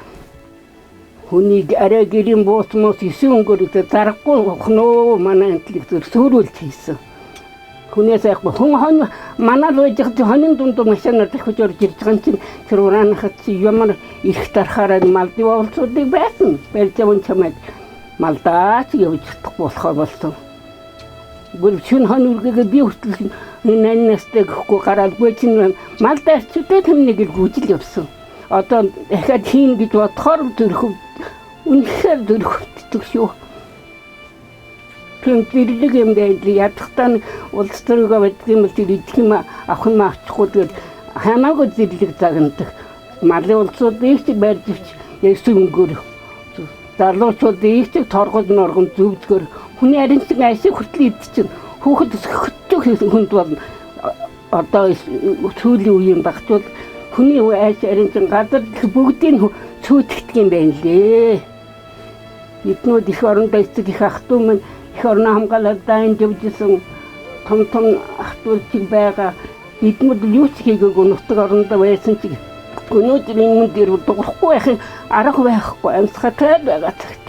хүний арай гэрийн буусмос 9 өнгөөрөө зарахгүй охноо манай интеллект сөөрүүлж хийсэн. Хүнээс яг хүн манай л байж байгаа хонин дунд машинаар дахиж орж ирж байгаа чинь тэр ураанахад ямар их тарахаараа Малдив улсуудыг байсан. Барьжаван чамайг малдаач явж чадахгүй болохоор болсон. Гүр шин хон үргэгээ би хүртэл энэ настай гэхгүй гараалгүй чинь малдаачтай тэмнийг л гүйжил явсан. Одоо дахиад хийн гэж бодохоор төрхөв үнэхээр төрхөвддөг шүү. Тэм зэрлэг юм байл ядахтаа улс төрөөгөө байдаг юм л тэр идэх юм авах юм авчихгүй тэгээд хамаагүй зэрлэг загнадаг. Малын улсууд их барьж ивч ясын өнгөөр залуучууд их торгол норгон зөвзгөр хүний аринцэг ашиг хүртэл идчихэн хүүхэд хөтөг хүнд болно. Одоо сүүлийн үеийн багчвал хүний айш аринцэг гадар бүгдийг цүүдгдэг юм байна лээ. Эднүүд их орондоо эцэг их ах トゥ минь их орно хамгаалаад дайн живжсэн том ахтуулчиг байгаа. Эднүүд юу ч хийгээгүй нутаг орондоо байсан чиг өнөөдөр энэ мөн дээр дуурахгүй байхын арга байхгүй амьсгалтай байгаа цагт.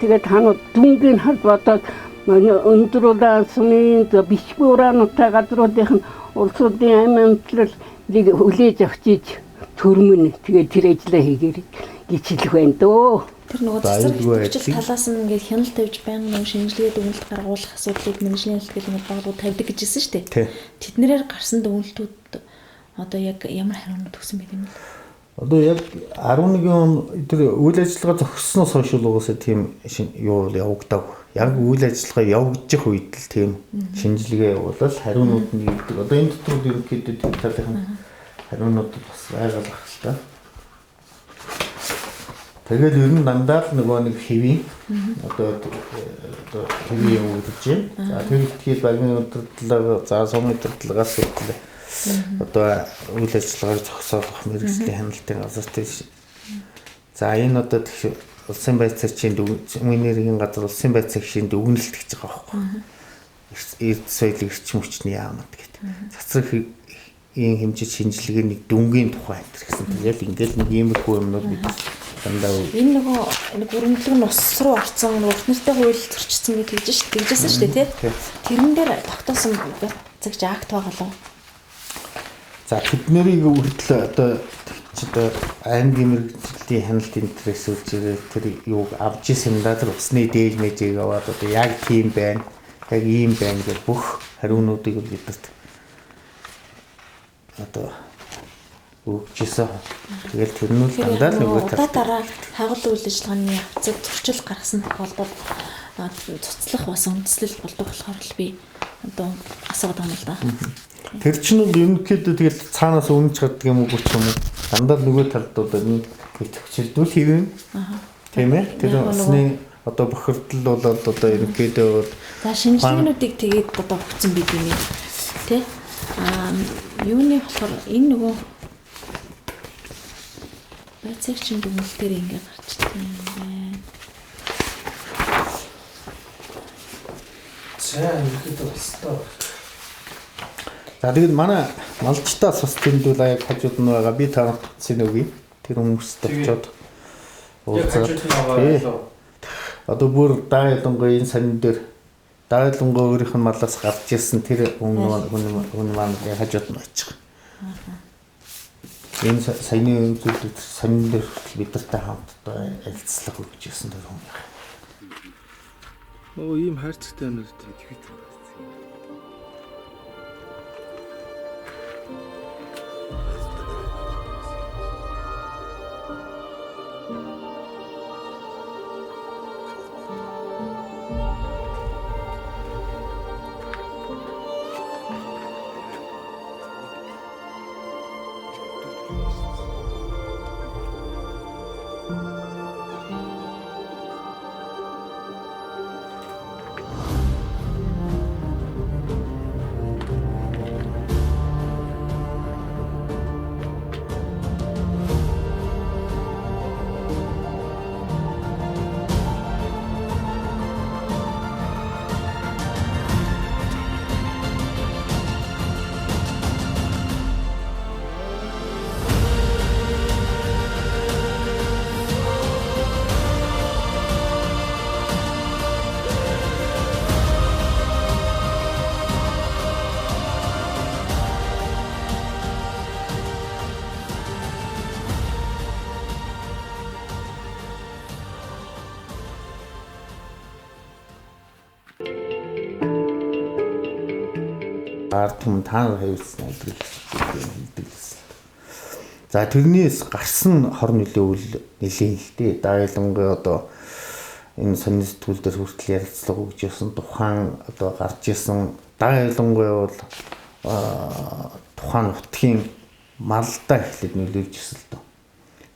Тэгээд ханууд дүнгийн хад бодоод өндрүүлэн сумын бичгүй ураануудтай газруудын улсуудын амьдлал хүлээж авчиж төрмөн тэгээд тэр ажиллаа хийгээр гэж хэлэх байна дөө. Тэр нөгөө цэцэрлэг хөгжил талаас нь ингээд хяналт тавьж байнга нөгөө шинжилгээ дүгнэлт гаргуулах асуудлыг мэргэжлийн хэлтгэл нэг байгууллагууд тавьдаг гэж хэлсэн шүү дээ. Тэднэрээр гарсан дүгнэлтүүд одоо яг ямар хариунууд төгсөн байт юм бэ? Одоо яг 11 он тэр үйл ажиллагаа зогссноос хойш л угаасаа тийм юу явагдав. Яг үйл ажиллагаа явагдчих үед л тийм шинжилгээ явуулаад хариунууд нь өгдөг. Одоо энэ дотор ерөнхийдөө тэр талын хариунууд бас байгаа л байна л та. Тэгэл ер нь дандаа л нөгөө нэг хэвийн одоо хэвийн юм гэж байна. За тэгэхээр багийн удирдлага, за сум удирдлагаас хүртэл одоо үйл ажиллагааг зогсоох мэргэжлийн хяналтын газарт за энэ одоо улсын байцаагчийн өмнөрийн газар улсын байцаагчийн дүгнэлт гэж байгаа байхгүй. Эрд соёлын эрчим хүчний яамд гэдэг. Цацраг ийм хэмжээ шинжилгээний дүнгийн тухай гэсэн. Тэгэл ингээл нэг иймэрхүү юмнууд бид энэ нөгөө нэг өрөмдлөг нь ус руу орцсон урт нартай хууль зөрчсөн гэж тэгжсэн шүү дээ тий. Тэрэн дээр тогтоосон цагч акт байгаа лөө. За тэднэрийг үргэлжлээ одоо аймгийн мэргэжлийн хяналтын интерес үлжирээ тэр юуг авч исэн надад усны дээл мэжийг аваад одоо яг тийм байна. Яг ийм байна гэх бүх хариунуудыг бидэрт одоо өгчээсэн. Тэгэл тэрнүүд дандаа л нөгөө удаа дараа хагал үйл ажиллагааны явцад зөрчил гаргасан тохиолдолд цуцлах бас үндэслэл болдог болохоор л би одоо асууад байгаа юм л да. Тэр чинь бол ерөнхийдөө тэгэл цаанаас үнэж чаддаг юм уу гэх юм уу? Дандаа нөгөө талд одоо нэг төвчилдүүл хийвэн. Тийм ээ. Тэр усны одоо бохирдол бол одоо ерөнхийдөө бол за шинжилгээнүүдийг тэгээд одоо өгсөн бид юм ээ. Тэ? Юуны болохоор энэ нөгөө байцаагчийн дүгнэлтээр ингэ гарчдаг юм байна. За ерөнхийдөө баста. За тэгээд манай малчтаас бас тэмдүүл аяг хажууд нь байгаа. Би таарах цэн үгүй. Тэр хүмүүст очиод уулзаад. Одоо бүр даайлангой энэ санин дээр даайлангой өөрийнх нь малаас гарч ирсэн тэр хүн маань хажууд нь очих. Энэ саяны зүйлүүд санин дээр бидэртэй хамт одоо альцлах өгч ирсэн тэр хүн. Оо ийм хайрцагтай юм уу? ард түмэн та нар хариулсан хэлдэг. За тэрнээс гарсан хор нөлөөлөл нэлийн л дээ. Даайлангуй одоо энэ сонин сэтгүүл дээр хүртэл ярилцлага өгч ясан тухайн одоо гарч исэн даайлангуй бол тухайн нутгийн малдаа эхлээд нөлөөлж ирсэн л доо.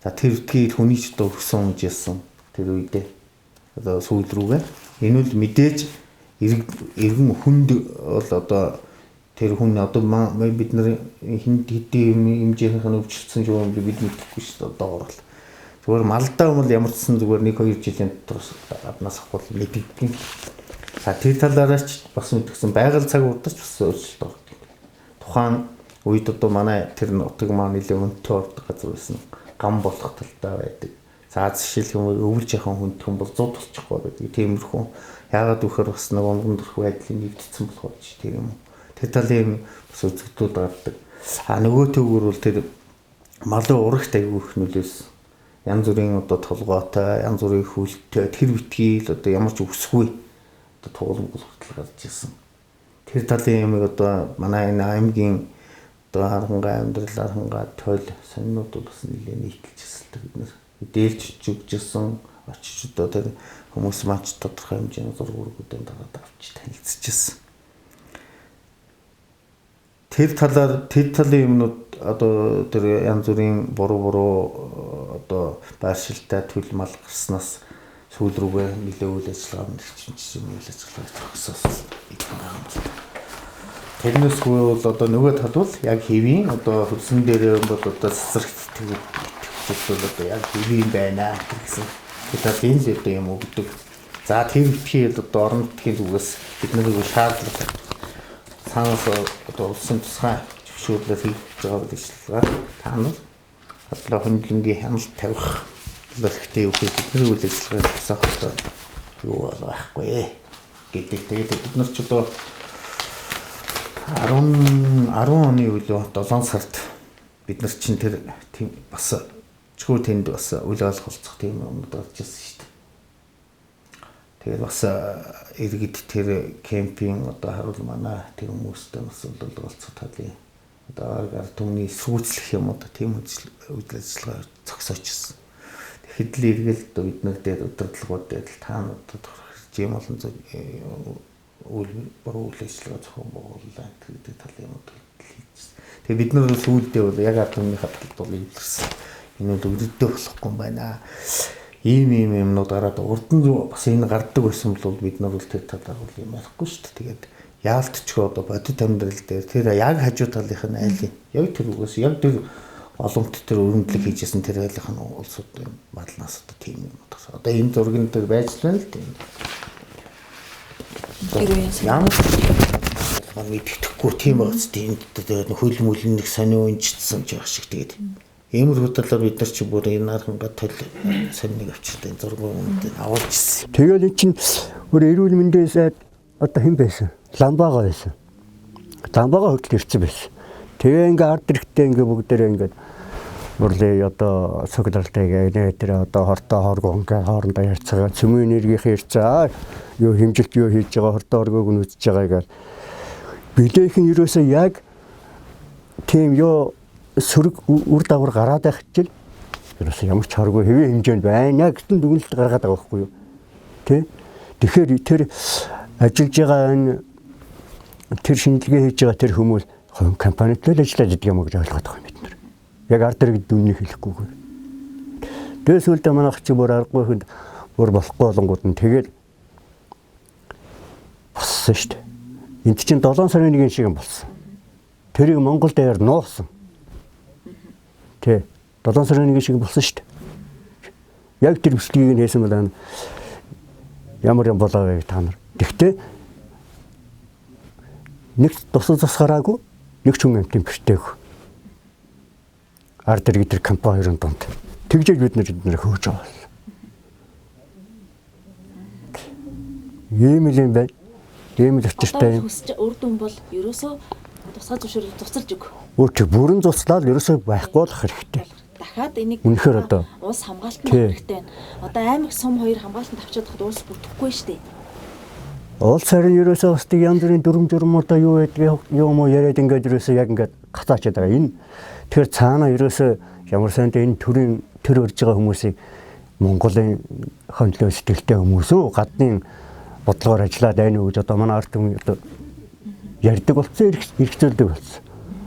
За тэр үтгийг хүний ч одоо өгсөн гэж ясан тэр үедээ одоо сүүл рүүгээ энэ бол мэдээж иргэн хүнд бол одоо тэр хүн одоо бид нар хэдийн хэмжээнийх нь өвчлөсөн юм бид мэдэхгүй шүү дээ одоо орол. Зүгээр малдаа бол ямар ч сан зүгээр 1-2 жилийн дотор гаднаас авах мэдэгдэн. За тэр талаараа ч бас мэдгсэн байгаль цаг удаач бас өөрчлөлт байна. Тухайн үед одоо манай тэр нутаг маань нэлээд өнтөө ордог газар байсан. Гам болох талтай байдаг. За жишээлх юм өвлж яхан хүндхэн бол 100 болчихгүй байдаг. Тиймэрхүү яагаад вөхөр бас нэг онгон дөрөх байдлыг нэгдсэн болохоор ч тийм юм. Тэр талын бас үзэгдүүд гардаг. Нөгөө төгөр бол тэр малын урагт аягүй их нөлөөс янз бүрийн одоо толгойтой, янз бүрийн хөлтэй тэр битгий л одоо ямар ч өсгүй одоо туулан бүртэл гарч ирсэн. Тэр талын юм одоо манай энэ аймгийн одоо харангаа амьдрал харангаа тойл сонинууд бол бас нэлээд нийтэлж ирсэн бид нэр мэдээлж өгчсэн очиж одоо тэр хүмүүс маань тодорхой хэмжээний зургуудын дараад авч танилцчихсан. Тэр талын юмнууд одоо тэр янз бүрийн буруу одоо байршилтай төл мал гарснаас сүүл рүүгээ нэлээд үйл ажиллагаа нэрчимчсэн үйл ажиллагаа зогсоос байгаа юм байна. Тэрнээс бол одоо нөгөө тал бол яг хэвийн одоо хөлсөн дээр бол одоо цэцэрлэгт бол одоо яг хэвийн байна гэсэн тэгээд энэ л одоо юм өгдөг. За тэр битгий одоо орон нутгийн зүгээс бид нэг шаардлага цаанаас одоо улсын тусгай зөвшөөрлөөр хийж байгаа үйлчлэгээ та нар одоо хөндлөнгийн хяналт тавих хэрэгтэй юу гэдэг бидний үйл ажиллагаа засах юу байхгүй гэдэг. Тэгээд бид нар ч одоо 10 оны үеийн 7 сард бид нар чинь тэр тийм бас чгүй тэнд бас үйл ажиллагаа тийм юмнууд гарч ирсэн шүү дээ. Тэгээд бас иргэд тэр кемпинг одоо харуул манай тэр хүмүүстэй бас болцоо талын одоо ард түмний сүүцлэх юм одоо тийм үйл ажиллагаа зогсоочсон. Тэгэхэд л иргэл одоо бид нар дээр удирдлагууд дээр та нарт хэрж юм олон үйл буруу үйл ажиллагаа зохион байгууллаа гэдэг талын юм хэлсэн. Тэгээд бид нар сүүлдээ бол яг ард түмний хатгалт бол илэрсэн. Энэ бол өрөдөө болохгүй юм байна. Ийм юмнууд гараад урд нь бас энэ гардаг байсан бол бид нар бол тэр талаар бол юм ярихгүй шүү дээ. Тэгээд яалтчгүй одоо бодит амьдрал дээр тэр яг хажуу талынх нь айл яг тэр үгээс яг тэр олонт тэр өрнөдлөг хийжсэн тэр айлынх нь улсуудын мадлнаас одоо тийм юм байна. Одоо энэ зурган дээр байж л байна л тийм. Ямар мэддэхгүй тийм байгаас тийм хөл мөлн нэг сонио унжчихсан ч яг шиг тэгээд ийм хөдөлгөөр бид нар ч бүр энэ архангаа төл сониг авчиртай зургуудыг авалж ирсэн. Тэгээд эн чинь өөр эрүүл мэндийн сайд одоо хэн байсан? Ламбаага байсан. Ламбаага хөдөлж ирсэн байсан. Тэгээ ингээ ард иргэдээ ингээ бүгдээрээ ингээ бүрлээ одоо цогцолтойг нэтэр одоо хортой хоргоо ингээ хоорондоо ярьцгаа цөмийн энергийн ярьцаа юу хэмжилт юу хийж байгаа хортой хоргоог нь үзэж байгаа гэж билээхэн ерөөсөө яг тийм юу сөрөг үр дагавар гараад байх чинь ерөөсөө ямар ч харгүй хэвийн хэмжээнд байна гэсэн дүгнэлт гаргаад байгаа байхгүй юу тий Тэгэхээр тэр ажиллаж байгаа энэ тэр шинжилгээ хийж байгаа тэр хүмүүс компанитай л ажиллаж байгаа юм гэж ойлгоод байгаа юм бид нар. Яг ард иргэд дүнний хэлэхгүйгээр. Дээс үлдээ манайх чи бүр аргагүй хүнд бүр болохгүй болонгууд нь тэгээд болсон шүү дээ. Энд чинь 7 сарын 1-ний шиг юм болсон. Тэрийг Монгол даяар нуугсан. Тэ 7 сарын 1-ний шиг болсон шүү дээ. Яг тэр бичлэгийг нь хийсэн бол ямар юм болоо вэ та нар. Гэхдээ нэг тусал засгараагүй нэг ч хүн амтын бэртэйг. Ард иргэд тэр компани хоёрын донд тэгжээж бид нэр хөөж байгаа. Ийм л юм байна. Ийм л өчиртэй юм. Үр дүн бол ерөөсөө тусгай зөвшөөрөл туцалж өг. Өөч бүрэн цуцлаад ерөөсөө байхгүй болох хэрэгтэй. Дахиад энийг үнэхээр одоо уус хамгаалт хэрэгтэй байна. Одоо аймаг сум хоёр хамгаалтанд авчиад хад уус бүтэхгүй шүү дээ. Улс харин ерөөсөө бас тийг янз бүрийн дүрм журмуудаа юу байдгийг юу мó яриад ингээд ерөөсөө яг ингээд гатаачаад байгаа. Энэ тэр цаана ерөөсөө ямар сандаа энэ төрийн төр өрж байгаа хүмүүсийг Монголын хөндлөө сэтгэлтэй хүмүүс үү гадны бодлогоор ажиллаад байна уу гэж одоо манай ард түмэн одоо ярьдаг болсон, эргэцүүлдэг болсон.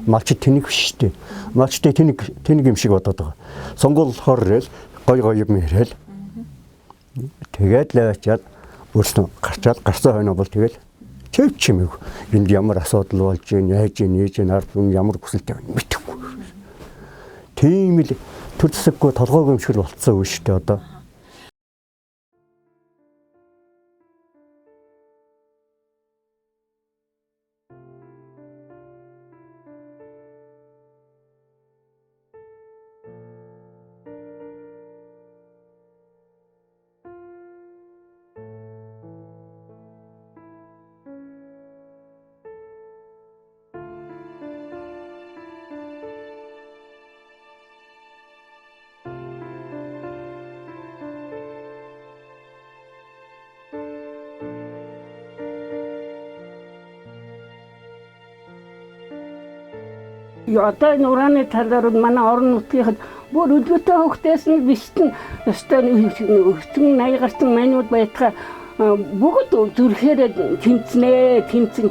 Малч тэнэг биш шүү дээ. Малчтай тэнэг юм шиг бодоод байгаа. Сонгол болохоор ирэл гой юм ирээл. Тэгээд л ачаад өөрснөө гарсан хойно бол тэгэл чив чимээг энд ямар асуудал болж байна, яаж нээж ард түмэн ямар хүсэлтэй байна мэдэхгүй. Тийм л төр засаггүй толгойг өмшгөл болцсон үү шүү дээ одоо. Одоо энэ ураны талаар манай орон нутгийнхад бүр өдөртөө хөвгтээс нь биштэн ёстой өвчин 80 гарсан манууд байтгаа бүгд зүрхээр тэмцэнэ тэмцэн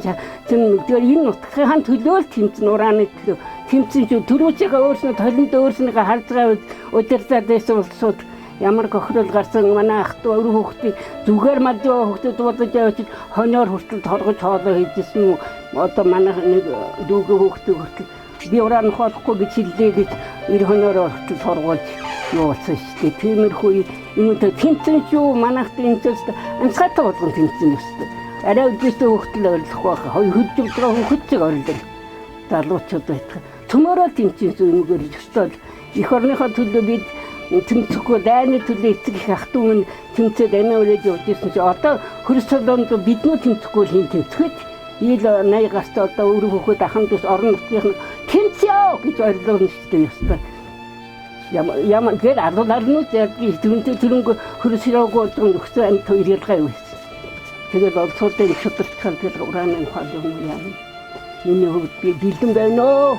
тэр энэ нутгийн төлөөл тэмцэн ураны төлөө тэмцэн төрүүчийнхээ өөрснөө толинд өөрснийхөө харж байгаа удирдаад байсан улсууд ямар гохирол гарсан манай ах 2 хүүхдийн зүгээр мадуу хүүхдэд бодож явж хоноор хүртэл торгож хоолоо хийжсэн одоо манай нэг дүүгээ хүүхдээ хүртэл би уран хоолохгүй гэж хэллээ гэж 90 хоноор хүртэл сургуулж явуулсан шүү дээ. Тиймэрхүү юмтай тэмцэн шүү манайх тэмцээс анцгаатай болгон тэмцэн өстэй. Арай өдөртөө хүүхдэл ойрлох байх. Хөдөлж байгаа хүүхдийг ойрлоо. Залуучууд байтга. Төмөрөө тэмцэн шүү юмгээр өстой. Эх орныхоо төлөө бид тэмцэхгүй дайны төлөө эцэг их ах トゥ мөн тэмцээд амиа өрөөж явж ирсэн чи одоо хөрс солонд биднүү тэмцэхгүй хин тэмцэхэд ил 80 гартай одоо өөр хүүхэд ахын дэс орон нутгийн тэмцэё гэж ойрлоо нэштэй ёстой. Ямар гэр ардлаарнууд яг түрэнтэй түрэнг хөрсрөөгүй өгсөн амт хоёрлгаа юу гэсэн. Тэгээд олцоодын их шударчхан тэр ураны хаалт юм яа. Миний хувьд би бэлдэн байна оо.